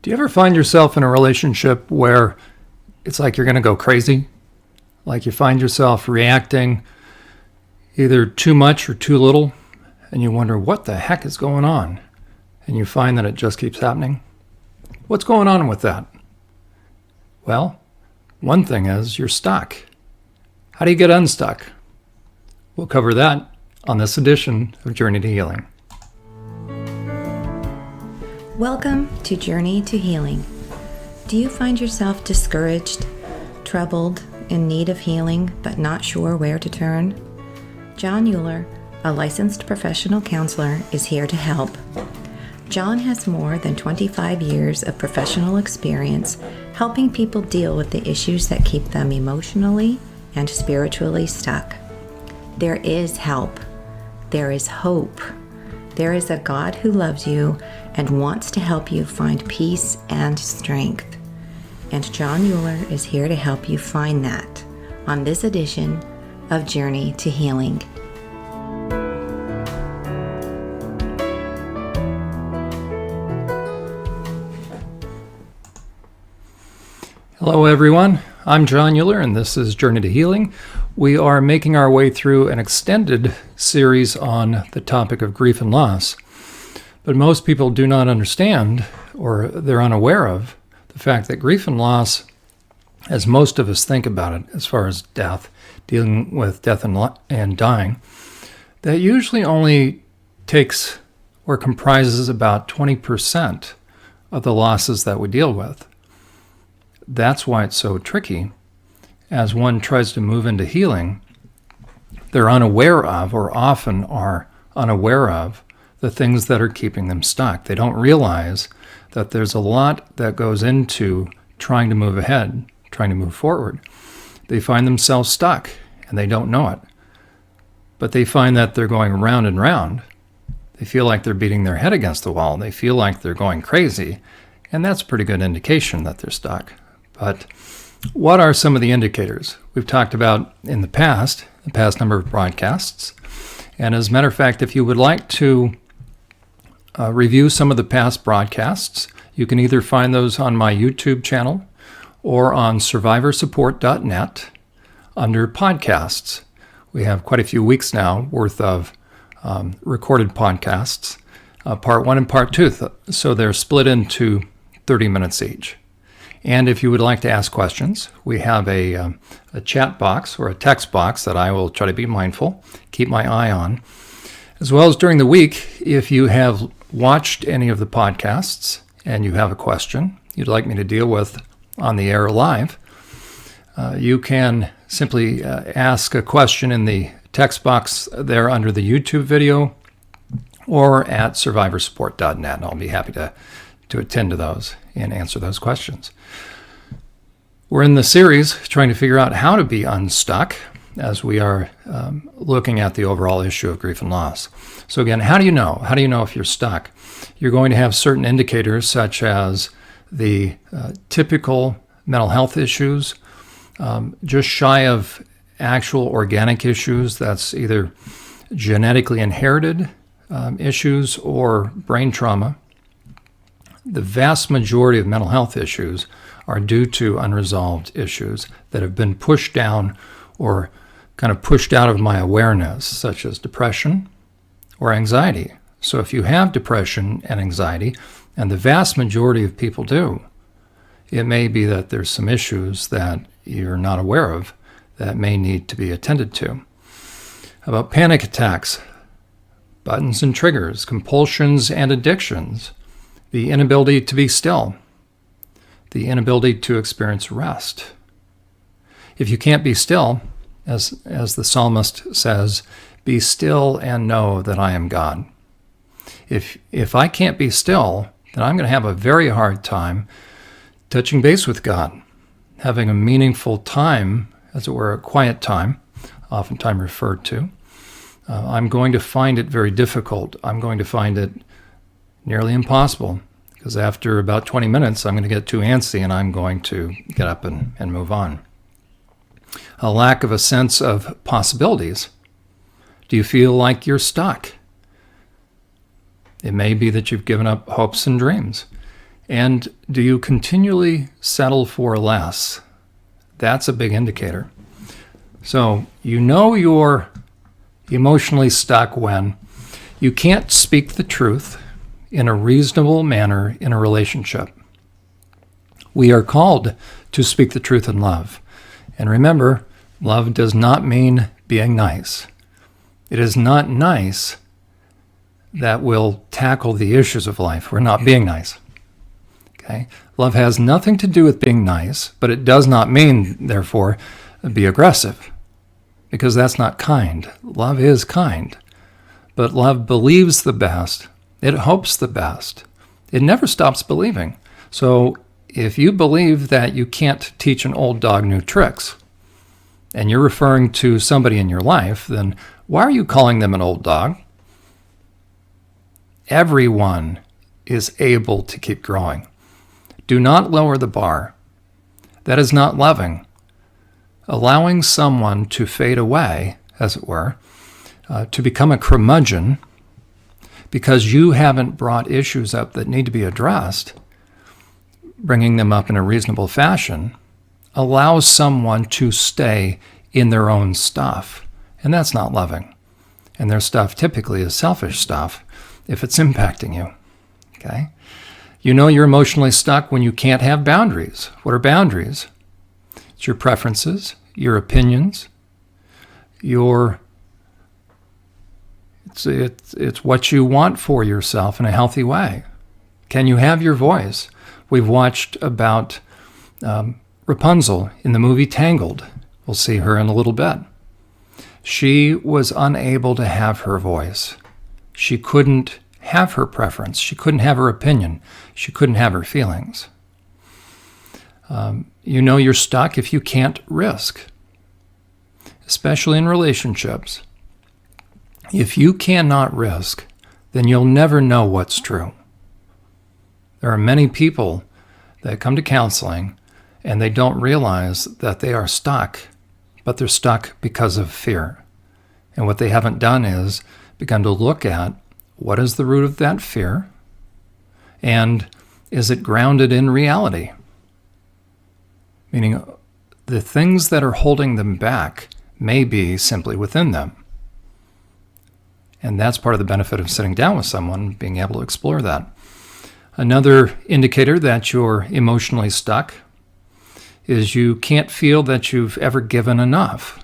Do you ever find yourself in a relationship where it's like you're going to go crazy? Like you find yourself reacting either too much or too little, and you wonder what the heck is going on, and you find that it just keeps happening? What's going on with that? Well, one thing is you're stuck. How do you get unstuck? We'll cover that on this edition of Journey to Healing. Welcome to Journey to Healing. Do you find yourself discouraged, troubled, in need of healing, but not sure where to turn? John Youre, a licensed professional counselor, is here to help. John has more than 25 years of professional experience helping people deal with the issues that keep them emotionally and spiritually stuck. There is help. There is hope. There is a God who loves you and wants to help you find peace and strength. And John Youre is here to help you find that on this edition of Journey to Healing. Hello everyone, I'm John Youre and this is Journey to Healing. We are making our way through an extended series on the topic of grief and loss. But most people do not understand, or they're unaware of, the fact that grief and loss, as most of us think about it as far as death, dealing with death and dying, that usually only takes or comprises about 20% of the losses that we deal with. That's why it's so tricky. As one tries to move into healing, they're unaware of, or often are unaware of, the things that are keeping them stuck. They don't realize that there's a lot that goes into trying to move ahead, trying to move forward. They find themselves stuck, and they don't know it. But they find that they're going round and round. They feel like they're beating their head against the wall. They feel like they're going crazy, and that's a pretty good indication that they're stuck. But what are some of the indicators we've talked about in the past number of broadcasts? And as a matter of fact, if you would like to review some of the past broadcasts, you can either find those on my YouTube channel or on SurvivorSupport.net under podcasts. We have quite a few weeks now worth of recorded podcasts, part 1 and part 2, so they're split into 30 minutes each. And if you would like to ask questions, we have a chat box or a text box that I will try to be mindful, keep my eye on. As well as during the week, if you have watched any of the podcasts and you have a question you'd like me to deal with on the air live, you can simply ask a question in the text box there under the YouTube video or at SurvivorSupport.net. And I'll be happy to attend to those and answer those questions. We're in the series trying to figure out how to be unstuck as we are looking at the overall issue of grief and loss. So again, how do you know? How do you know if you're stuck? You're going to have certain indicators such as the typical mental health issues, just shy of actual organic issues. That's either genetically inherited issues or brain trauma. The vast majority of mental health issues are due to unresolved issues that have been pushed down or kind of pushed out of my awareness, such as depression or anxiety. So if you have depression and anxiety, and the vast majority of people do, it may be that there's some issues that you're not aware of that may need to be attended to. How about panic attacks, buttons and triggers, compulsions and addictions, the inability to be still, the inability to experience rest. If you can't be still, as the psalmist says, be still and know that I am God. If I can't be still, then I'm going to have a very hard time touching base with God, having a meaningful time, as it were, a quiet time, oftentimes referred to. I'm going to find it very difficult. I'm going to find it nearly impossible, because after about 20 minutes, I'm going to get too antsy and I'm going to get up and move on. A lack of a sense of possibilities. Do you feel like you're stuck? It may be that you've given up hopes and dreams. And do you continually settle for less? That's a big indicator. So you know you're emotionally stuck when you can't speak the truth in a reasonable manner in a relationship. We are called to speak the truth in love. And remember, love does not mean being nice. It is not nice that will tackle the issues of life. We're not being nice. Okay? Love has nothing to do with being nice, but it does not mean, therefore, be aggressive, because that's not kind. Love is kind, but love believes the best. It hopes the best. It never stops believing. So if you believe that you can't teach an old dog new tricks, and you're referring to somebody in your life, then why are you calling them an old dog? Everyone is able to keep growing. Do not lower the bar. That is not loving. Allowing someone to fade away, as it were, to become a curmudgeon because you haven't brought issues up that need to be addressed, bringing them up in a reasonable fashion, allows someone to stay in their own stuff. And that's not loving. And their stuff typically is selfish stuff if it's impacting you. Okay? You know you're emotionally stuck when you can't have boundaries. What are boundaries? It's your preferences, your opinions, it's what you want for yourself in a healthy way. Can you have your voice? We've watched about Rapunzel in the movie Tangled. We'll see her in a little bit. She was unable to have her voice. She couldn't have her preference. She couldn't have her opinion. She couldn't have her feelings. You know you're stuck if you can't risk, especially in relationships. If you cannot risk, then you'll never know what's true. There are many people that come to counseling and they don't realize that they are stuck, but they're stuck because of fear. And what they haven't done is begun to look at what is the root of that fear, and is it grounded in reality? Meaning, the things that are holding them back may be simply within them. And that's part of the benefit of sitting down with someone, being able to explore that. Another indicator that you're emotionally stuck is you can't feel that you've ever given enough.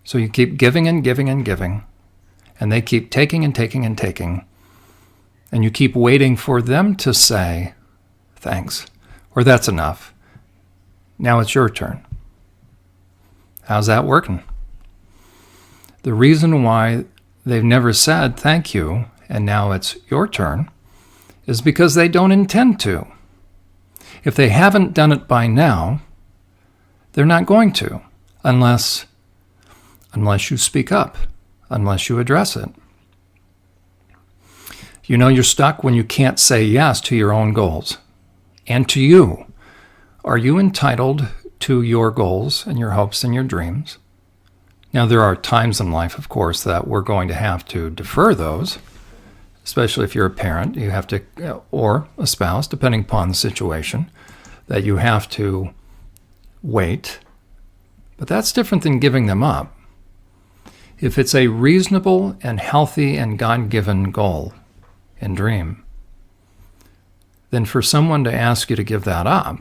So you keep giving and giving and giving, and they keep taking and taking and taking, and you keep waiting for them to say, thanks, or that's enough. Now it's your turn. How's that working? The reason why they've never said thank you, and now it's your turn, is because they don't intend to. If they haven't done it by now, they're not going to, unless you speak up, unless you address it. You know you're stuck when you can't say yes to your own goals and to you. Are you entitled to your goals and your hopes and your dreams? Now, there are times in life, of course, that we're going to have to defer those, especially if you're a parent, you have to, or a spouse, depending upon the situation, that you have to wait. But that's different than giving them up. If it's a reasonable and healthy and God-given goal and dream, then for someone to ask you to give that up,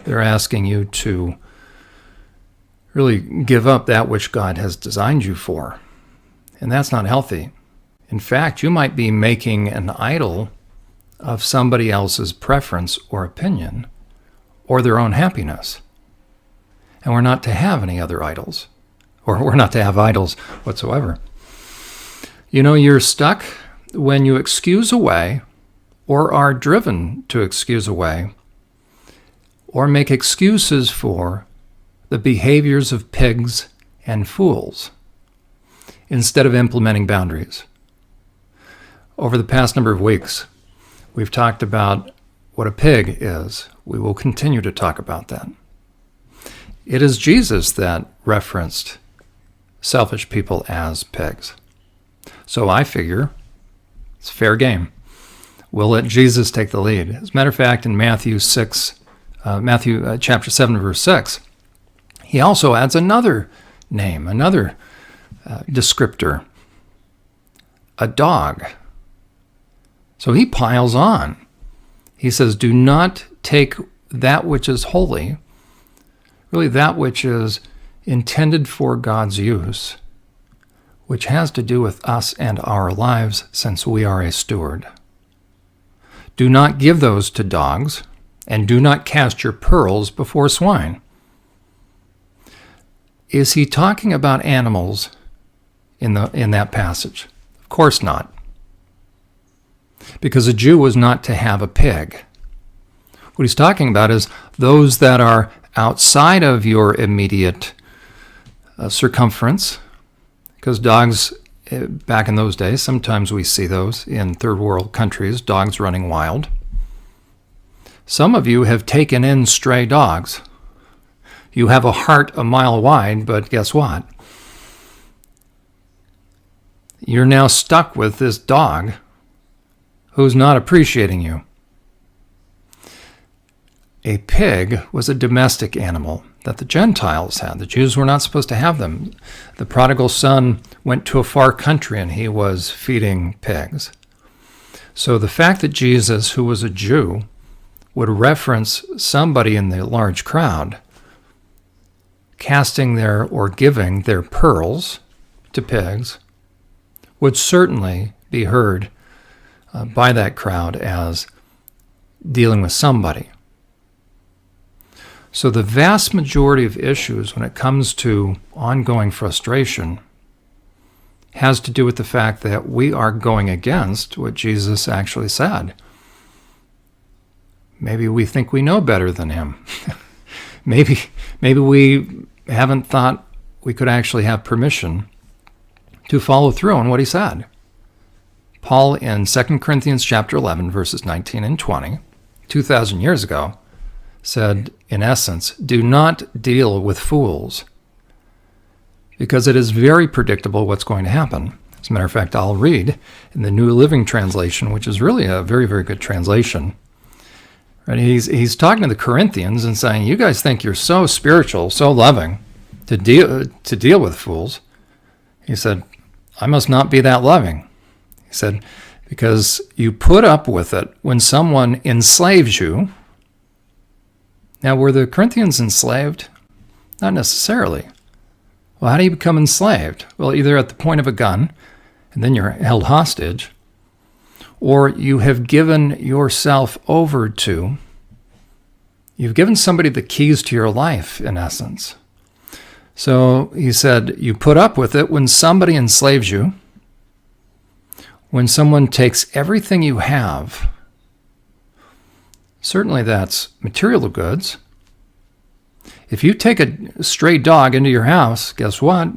they're asking you to really give up that which God has designed you for. And that's not healthy. In fact, you might be making an idol of somebody else's preference or opinion or their own happiness. And we're not to have any other idols, or we're not to have idols whatsoever. You know, you're stuck when you excuse away or are driven to excuse away or make excuses for the behaviors of pigs and fools instead of implementing boundaries. Over the past number of weeks, we've talked about what a pig is. We will continue to talk about that. It is Jesus that referenced selfish people as pigs. So I figure it's fair game. we'll let Jesus take the lead. As a matter of fact, in Matthew chapter 7, verse 6, he also adds another name, another descriptor, a dog. So he piles on. He says, do not take that which is holy, really that which is intended for God's use, which has to do with us and our lives since we are a steward. Do not give those to dogs, and do not cast your pearls before swine. Is he talking about animals in that passage? Of course not. Because a Jew was not to have a pig. What he's talking about is those that are outside of your immediate circumference, because dogs, back in those days, sometimes we see those in third world countries, dogs running wild. Some of you have taken in stray dogs. You have a heart a mile wide, but guess what? You're now stuck with this dog who's not appreciating you. A pig was a domestic animal that the Gentiles had. The Jews were not supposed to have them. The prodigal son went to a far country and he was feeding pigs. So the fact that Jesus, who was a Jew, would reference somebody in the large crowd casting their or giving their pearls to pigs would certainly be heard by that crowd as dealing with somebody. So the vast majority of issues when it comes to ongoing frustration has to do with the fact that we are going against what Jesus actually said. Maybe we think we know better than him. Maybe we haven't thought we could actually have permission to follow through on what he said. Paul in 2 Corinthians chapter 11, verses 19 and 20, 2,000 years ago, said, in essence, do not deal with fools, because it is very predictable what's going to happen. As a matter of fact, I'll read in the New Living Translation, which is really a very, very good translation. Right? He's talking to the Corinthians and saying, you guys think you're so spiritual, so loving to deal with fools. He said, I must not be that loving. He said, because you put up with it when someone enslaves you. Now, were the Corinthians enslaved? Not necessarily. Well, how do you become enslaved? Well, either at the point of a gun, and then you're held hostage, or you have given yourself over to, you've given somebody the keys to your life, in essence. So he said, you put up with it when somebody enslaves you, when someone takes everything you have. Certainly that's material goods. If you take a stray dog into your house, guess what?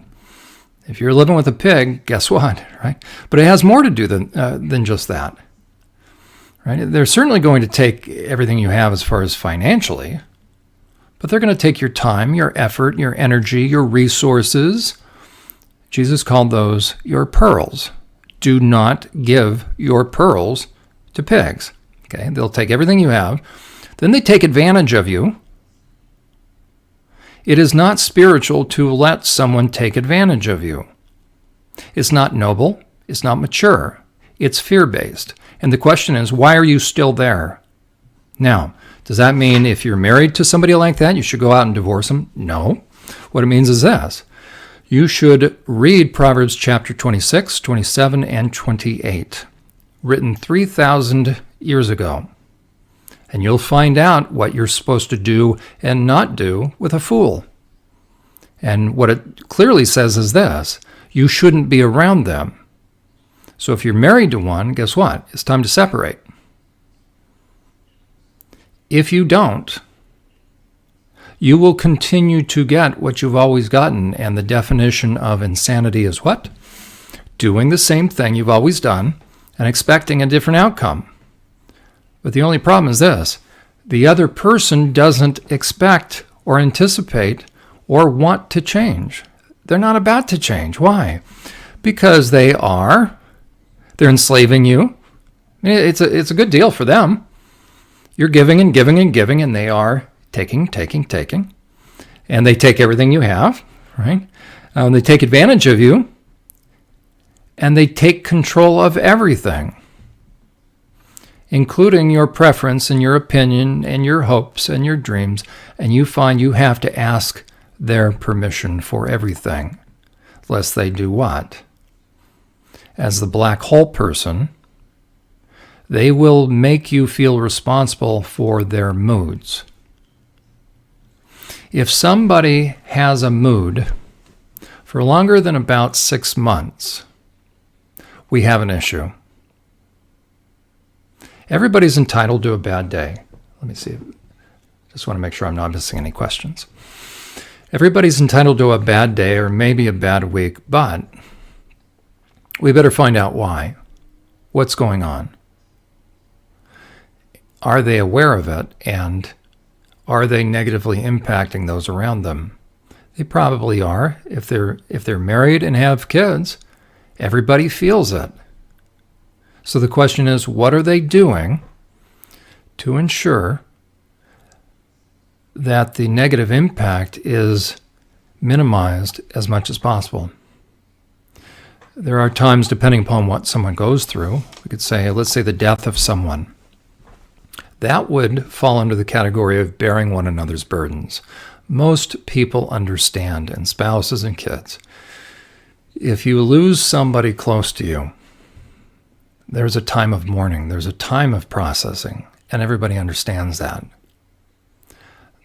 If you're living with a pig, guess what? Right? But it has more to do than just that. Right? They're certainly going to take everything you have as far as financially, but they're going to take your time, your effort, your energy, your resources. Jesus called those your pearls. Do not give your pearls to pigs. Okay? They'll take everything you have. Then they take advantage of you. It is not spiritual to let someone take advantage of you. It's not noble. It's not mature. It's fear-based. And the question is, why are you still there? Now, does that mean if you're married to somebody like that, you should go out and divorce them? No. What it means is this. You should read Proverbs chapter 26, 27, and 28, written 3,000 years ago. And you'll find out what you're supposed to do and not do with a fool. And what it clearly says is this: you shouldn't be around them. So if you're married to one, guess what? It's time to separate. If you don't, you will continue to get what you've always gotten. And the definition of insanity is what? Doing the same thing you've always done and expecting a different outcome. But the only problem is this: the other person doesn't expect or anticipate or want to change. They're not about to change. Why? Because they're enslaving you. It's a good deal for them. You're giving and giving and giving, and they are taking. And they take everything you have, right? They take advantage of you, and they take control of everything, including your preference and your opinion and your hopes and your dreams, and you find you have to ask their permission for everything, lest they do what? As the black hole person, they will make you feel responsible for their moods. If somebody has a mood for longer than about 6 months, we have an issue. Everybody's entitled to a bad day. Let me see. Just want to make sure I'm not missing any questions. Everybody's entitled to a bad day or maybe a bad week, but we better find out why. What's going on? Are they aware of it, and are they negatively impacting those around them? They probably are. If they're married and have kids, everybody feels it. So the question is, what are they doing to ensure that the negative impact is minimized as much as possible? There are times, depending upon what someone goes through, we could say, let's say the death of someone. That would fall under the category of bearing one another's burdens. Most people understand, and spouses and kids. If you lose somebody close to you, there's a time of mourning, there's a time of processing, and everybody understands that.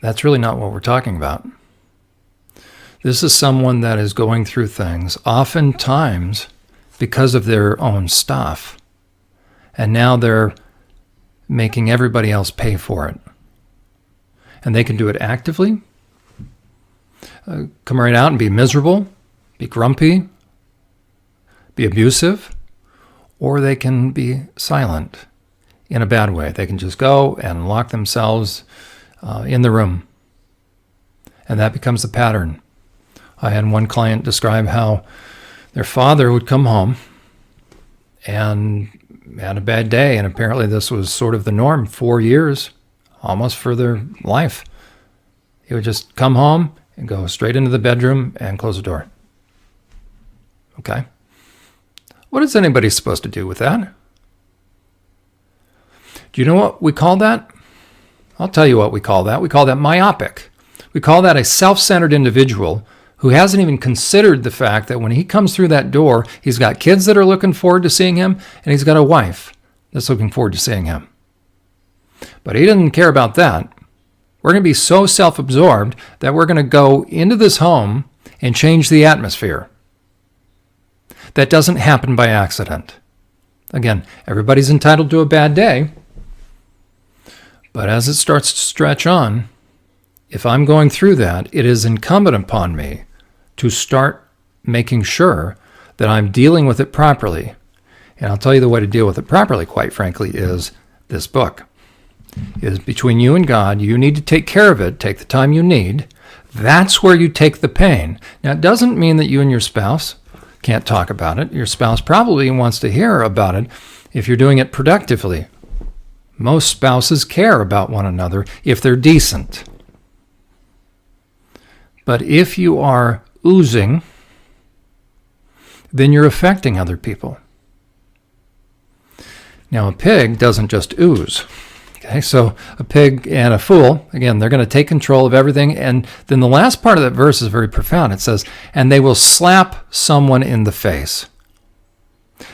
That's really not what we're talking about. This is someone that is going through things, oftentimes because of their own stuff, and now they're making everybody else pay for it. And they can do it actively, come right out and be miserable, be grumpy, be abusive, or they can be silent in a bad way. They can just go and lock themselves in the room. And that becomes the pattern. I had one client describe how their father would come home and had a bad day, and apparently this was sort of the norm, 4 years, almost for their life. He would just come home and go straight into the bedroom and close the door. Okay. What is anybody supposed to do with that? Do you know what we call that? I'll tell you what we call that. We call that myopic. We call that a self-centered individual who hasn't even considered the fact that when he comes through that door, he's got kids that are looking forward to seeing him, and he's got a wife that's looking forward to seeing him. But he doesn't care about that. We're going to be so self-absorbed that we're going to go into this home and change the atmosphere. That doesn't happen by accident. Again, everybody's entitled to a bad day, but as it starts to stretch on, if I'm going through that, it is incumbent upon me to start making sure that I'm dealing with it properly. And I'll tell you the way to deal with it properly, quite frankly, is this book. It is between you and God. You need to take care of it. Take the time you need. That's where you take the pain. Now, it doesn't mean that you and your spouse can't talk about it. Your spouse probably wants to hear about it if you're doing it productively. Most spouses care about one another if they're decent. But if you are oozing, then you're affecting other people. Now, a pig doesn't just ooze. Okay, so a pig and a fool, again, they're going to take control of everything. And then the last part of that verse is very profound. It says, and they will slap someone in the face.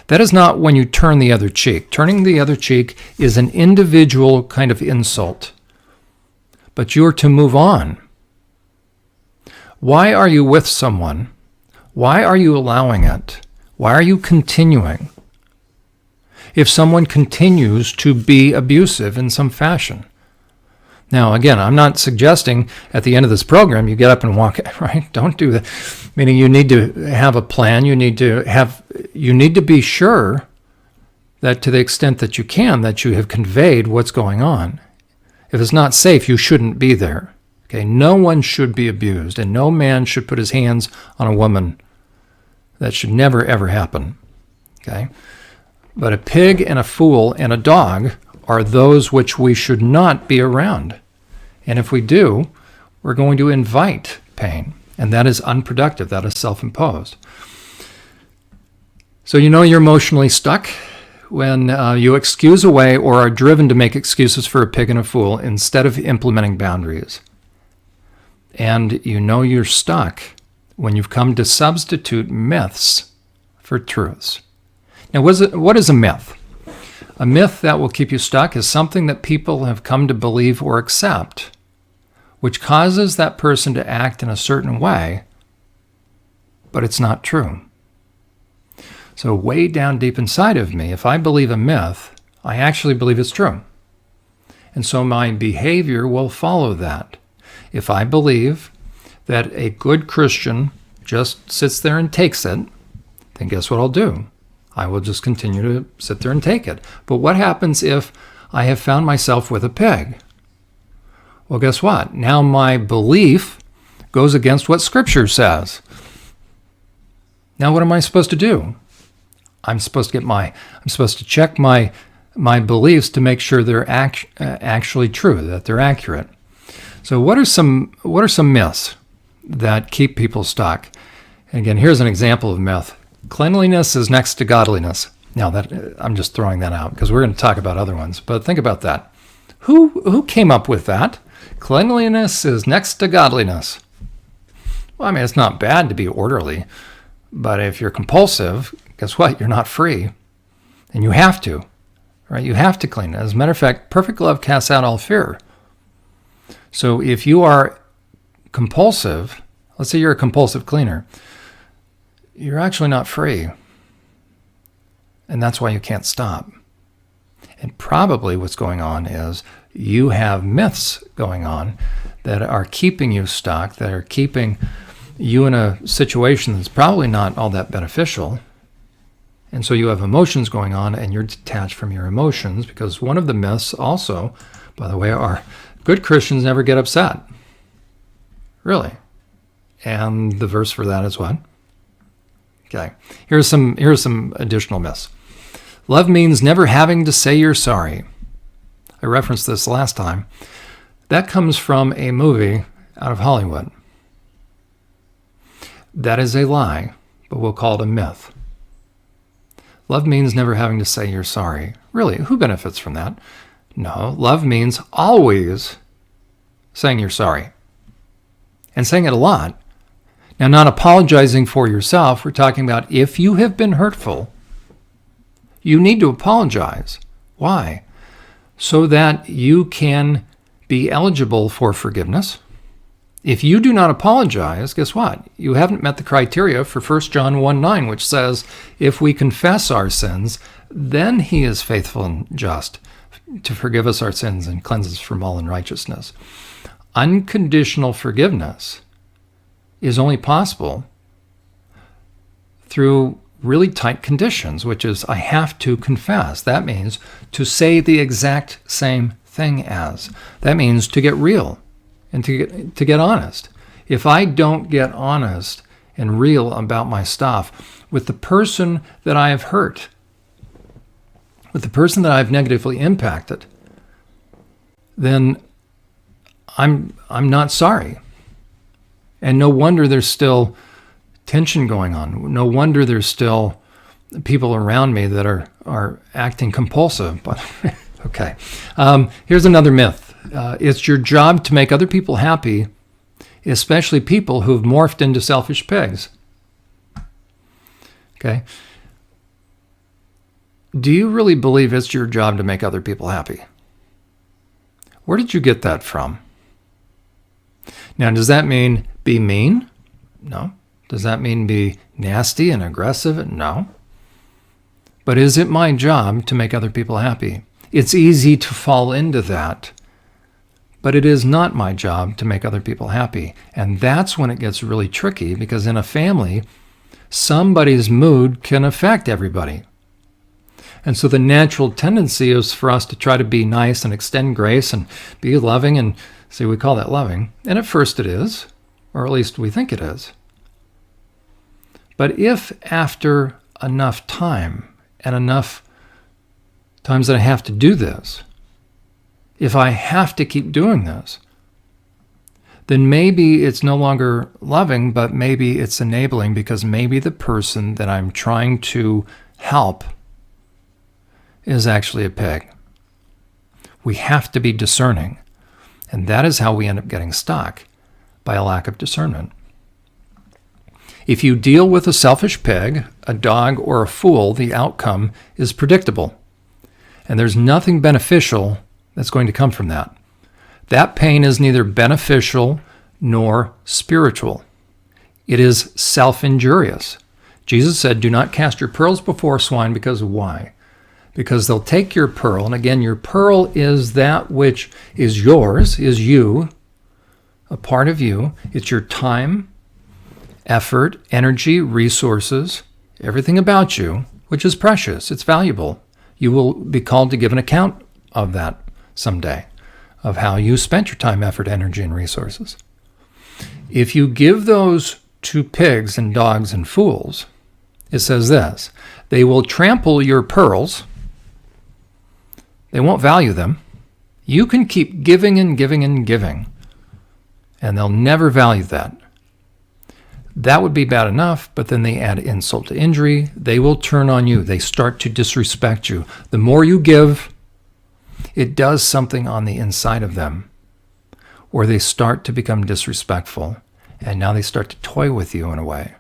That is not when you turn the other cheek. Turning the other cheek is an individual kind of insult. But you're to move on. Why are you with someone? Why are you allowing it? Why are you continuing? If someone continues to be abusive in some fashion. Now, again, I'm not suggesting at the end of this program you get up and walk, right? Don't do that. Meaning you need to have a plan. You need to be sure that to the extent that you can, that you have conveyed what's going on. If it's not safe, you shouldn't be there. Okay, no one should be abused, and no man should put his hands on a woman. That should never, ever happen. Okay? But a pig and a fool and a dog are those which we should not be around. And if we do, we're going to invite pain. And that is unproductive. That is self-imposed. So you know you're emotionally stuck when you excuse away or are driven to make excuses for a pig and a fool instead of implementing boundaries. And you know you're stuck when you've come to substitute myths for truths. Now, what is a myth? A myth that will keep you stuck is something that people have come to believe or accept, which causes that person to act in a certain way, but it's not true. So way down deep inside of me, if I believe a myth, I actually believe it's true. And so my behavior will follow that. If I believe that a good Christian just sits there and takes it, then guess what I'll do? I will just continue to sit there and take it. But what happens if I have found myself with a pig? Well, guess what? Now my belief goes against what Scripture says. Now what am I supposed to do? I'm supposed to check my beliefs to make sure they're actually true, that they're accurate. So what are some myths that keep people stuck? And again, here's an example of myth. Cleanliness is next to godliness. Now that I'm just throwing that out because we're going to talk about other ones, but think about that. Who came up with that? Cleanliness is next to godliness. Well, I mean, it's not bad to be orderly, but if you're compulsive, guess what? You're not free. And you have to, right? You have to clean. As a matter of fact, perfect love casts out all fear. So if you are compulsive, let's say you're a compulsive cleaner, you're actually not free. And that's why you can't stop. And probably what's going on is you have myths going on that are keeping you stuck, that are keeping you in a situation that's probably not all that beneficial. And so you have emotions going on and you're detached from your emotions, because one of the myths also, by the way, are good Christians never get upset. Really. And the verse for that is what? Okay. Here's some additional myths. Love means never having to say you're sorry. I referenced this last time. That comes from a movie out of Hollywood. That is a lie, but we'll call it a myth. Love means never having to say you're sorry. Really, who benefits from that? No, love means always saying you're sorry. And saying it a lot. Now, not apologizing for yourself. We're talking about if you have been hurtful, you need to apologize. Why? So that you can be eligible for forgiveness. If you do not apologize, guess what? You haven't met the criteria for 1 John 1:9, which says, if we confess our sins, then he is faithful and just to forgive us our sins and cleanse us from all unrighteousness. Unconditional forgiveness is only possible through really tight conditions, which is I have to confess. That means to say the exact same thing as. That means to get real and to get honest. If I don't get honest and real about my stuff with the person that I have hurt, with the person that I've negatively impacted, then I'm not sorry. And no wonder there's still tension going on. No wonder there's still people around me that are acting compulsive. But okay. Here's another myth. It's your job to make other people happy, especially people who've morphed into selfish pigs. Okay. Do you really believe it's your job to make other people happy? Where did you get that from? Now, does that mean be mean? No. Does that mean be nasty and aggressive? No. But is it my job to make other people happy? It's easy to fall into that, but it is not my job to make other people happy. And that's when it gets really tricky, because in a family, somebody's mood can affect everybody. And so the natural tendency is for us to try to be nice and extend grace and be loving, and see, we call that loving. And at first it is, or at least we think it is. But if after enough time and enough times that I have to do this, if I have to keep doing this, then maybe it's no longer loving, but maybe it's enabling, because maybe the person that I'm trying to help is actually a pig. We have to be discerning. And that is how we end up getting stuck, by a lack of discernment. If you deal with a selfish pig, a dog, or a fool, the outcome is predictable. And there's nothing beneficial that's going to come from that. That pain is neither beneficial nor spiritual. It is self-injurious. Jesus said, do not cast your pearls before swine, because why? Because they'll take your pearl, and again, your pearl is that which is yours, is you, a part of you. It's your time, effort, energy, resources, everything about you, which is precious. It's valuable. You will be called to give an account of that someday, of how you spent your time, effort, energy, and resources. If you give those to pigs and dogs and fools, it says this, they will trample your pearls. They won't value them. You can keep giving and giving and giving, and they'll never value that. That would be bad enough, but then they add insult to injury. They will turn on you. They start to disrespect you. The more you give, it does something on the inside of them, or they start to become disrespectful, and now they start to toy with you in a way.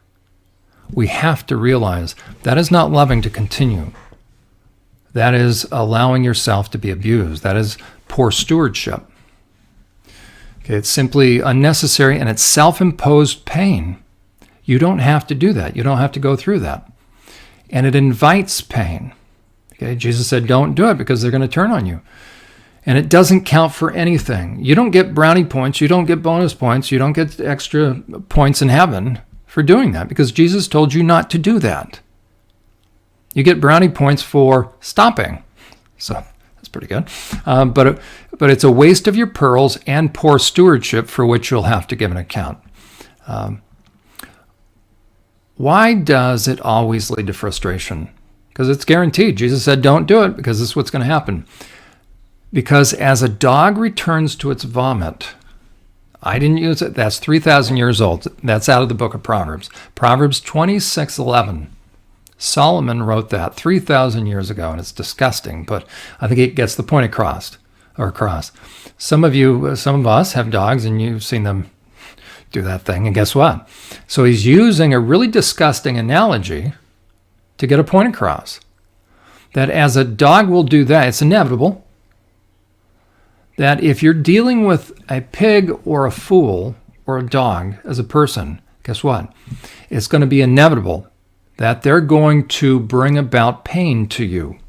We have to realize that is not loving to continue. That is allowing yourself to be abused. That is poor stewardship. Okay, it's simply unnecessary, and it's self-imposed pain. You don't have to do that. You don't have to go through that. And it invites pain. Okay, Jesus said, don't do it, because they're going to turn on you. And it doesn't count for anything. You don't get brownie points. You don't get bonus points. You don't get extra points in heaven for doing that, because Jesus told you not to do that. You get brownie points for stopping. So that's pretty good. But it's a waste of your pearls and poor stewardship for which you'll have to give an account. Why does it always lead to frustration? Because it's guaranteed. Jesus said, don't do it, because this is what's going to happen. Because as a dog returns to its vomit, I didn't use it. That's 3,000 years old. That's out of the book of Proverbs. Proverbs 26:11. Solomon wrote that 3,000 years ago, and it's disgusting, but I think it gets the point across. Some of us have dogs, and you've seen them do that thing, and guess what? So he's using a really disgusting analogy to get a point across. That as a dog will do that, it's inevitable. That if you're dealing with a pig or a fool or a dog as a person, guess what? It's going to be inevitable that they're going to bring about pain to you.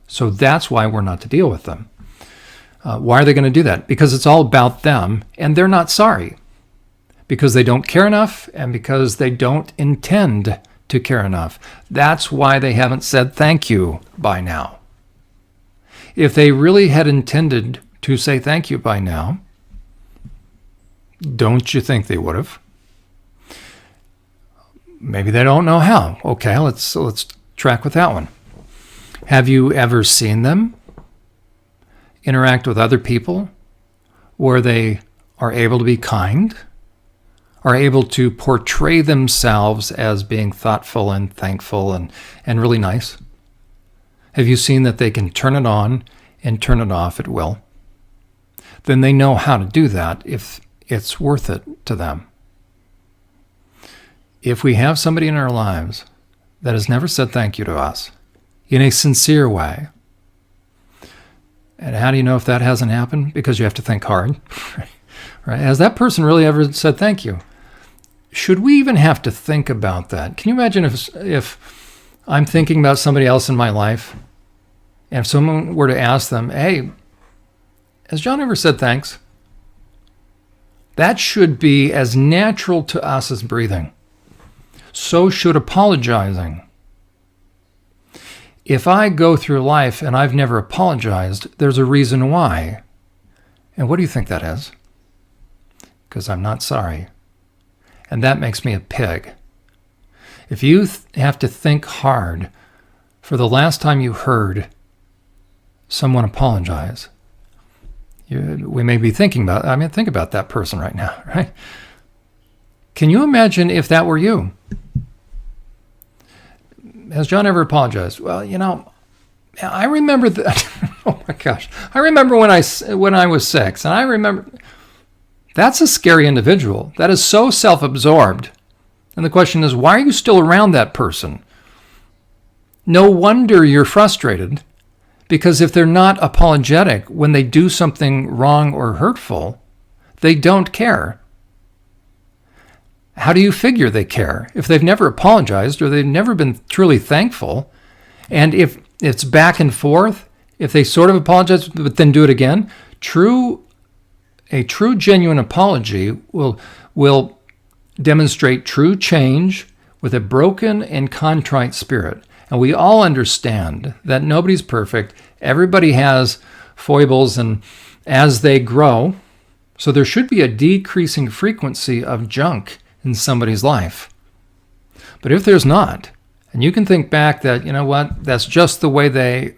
So that's why we're not to deal with them. Why are they going to do that? Because it's all about them, and they're not sorry. Because they don't care enough, and because they don't intend to care enough. That's why they haven't said thank you by now. If they really had intended to say thank you by now, don't you think they would have? Maybe they don't know how. Okay, let's track with that one. Have you ever seen them interact with other people where they are able to be kind, are able to portray themselves as being thoughtful and thankful and really nice? Have you seen that they can turn it on and turn it off at will? Then they know how to do that if it's worth it to them. If we have somebody in our lives that has never said thank you to us in a sincere way, and how do you know if that hasn't happened? Because you have to think hard. Right? Has that person really ever said thank you? Should we even have to think about that? Can you imagine if I'm thinking about somebody else in my life, and if someone were to ask them, hey, has John ever said thanks? That should be as natural to us as breathing. So should apologizing. If I go through life and I've never apologized, there's a reason why. And what do you think that is? Because I'm not sorry. And that makes me a pig. If you have to think hard for the last time you heard someone apologize. We may be thinking about, think about that person right now, right? Can you imagine if that were you? Has John ever apologized? Well, I remember that. Oh my gosh. I remember when I was 6, and I remember that's a scary individual. That is so self-absorbed. And the question is, why are you still around that person? No wonder you're frustrated, because if they're not apologetic when they do something wrong or hurtful, they don't care. How do you figure they care? If they've never apologized or they've never been truly thankful, and if it's back and forth, if they sort of apologize but then do it again, a true genuine apology will demonstrate true change with a broken and contrite spirit. And we all understand that nobody's perfect. Everybody has foibles, and as they grow, so there should be a decreasing frequency of junk in somebody's life. But if there's not, and you can think back that, that's just the way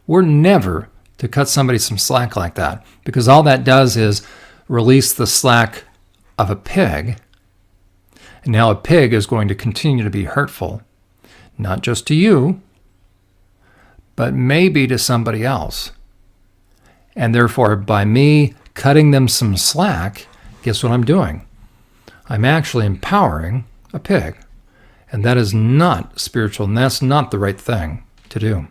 we're never to cut somebody some slack like that, because all that does is release the slack of a pig. And now a pig is going to continue to be hurtful, not just to you, but maybe to somebody else. And therefore, by me cutting them some slack, guess what I'm doing? I'm actually empowering a pig. And that is not spiritual, and that's not the right thing to do.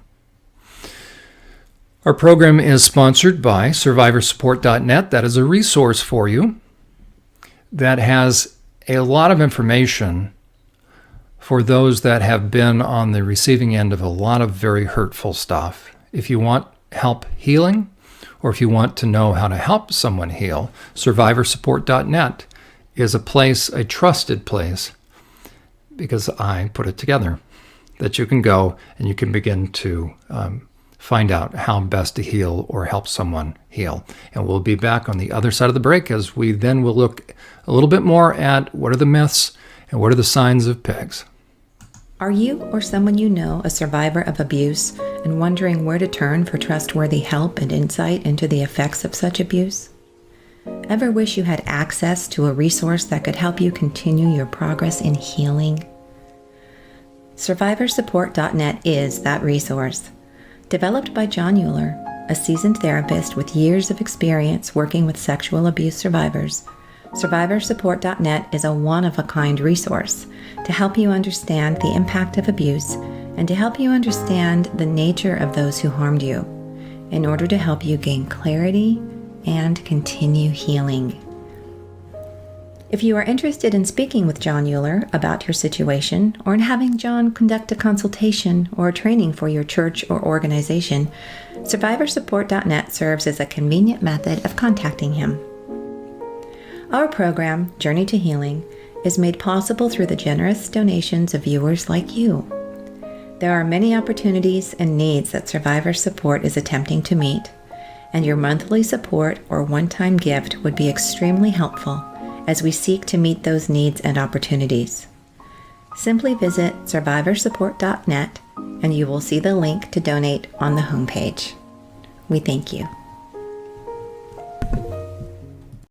Our program is sponsored by SurvivorSupport.net. That is a resource for you that has a lot of information for those that have been on the receiving end of a lot of very hurtful stuff. If you want help healing, or if you want to know how to help someone heal, SurvivorSupport.net is a trusted place, because I put it together, that you can go and you can begin to find out how best to heal or help someone heal. And we'll be back on the other side of the break, as we then will look a little bit more at what are the myths and what are the signs of pigs. Are you or someone you know a survivor of abuse and wondering where to turn for trustworthy help and insight into the effects of such abuse? Ever wish you had access to a resource that could help you continue your progress in healing? SurvivorSupport.net is that resource. Developed by John Youre, a seasoned therapist with years of experience working with sexual abuse survivors, SurvivorSupport.net is a one-of-a-kind resource to help you understand the impact of abuse and to help you understand the nature of those who harmed you, in order to help you gain clarity and continue healing. If you are interested in speaking with John Youre about your situation, or in having John conduct a consultation or a training for your church or organization, SurvivorSupport.net serves as a convenient method of contacting him. Our program, Journey to Healing, is made possible through the generous donations of viewers like you. There are many opportunities and needs that Survivor Support is attempting to meet, and your monthly support or one-time gift would be extremely helpful as we seek to meet those needs and opportunities. Simply visit SurvivorSupport.net and you will see the link to donate on the homepage. We thank you.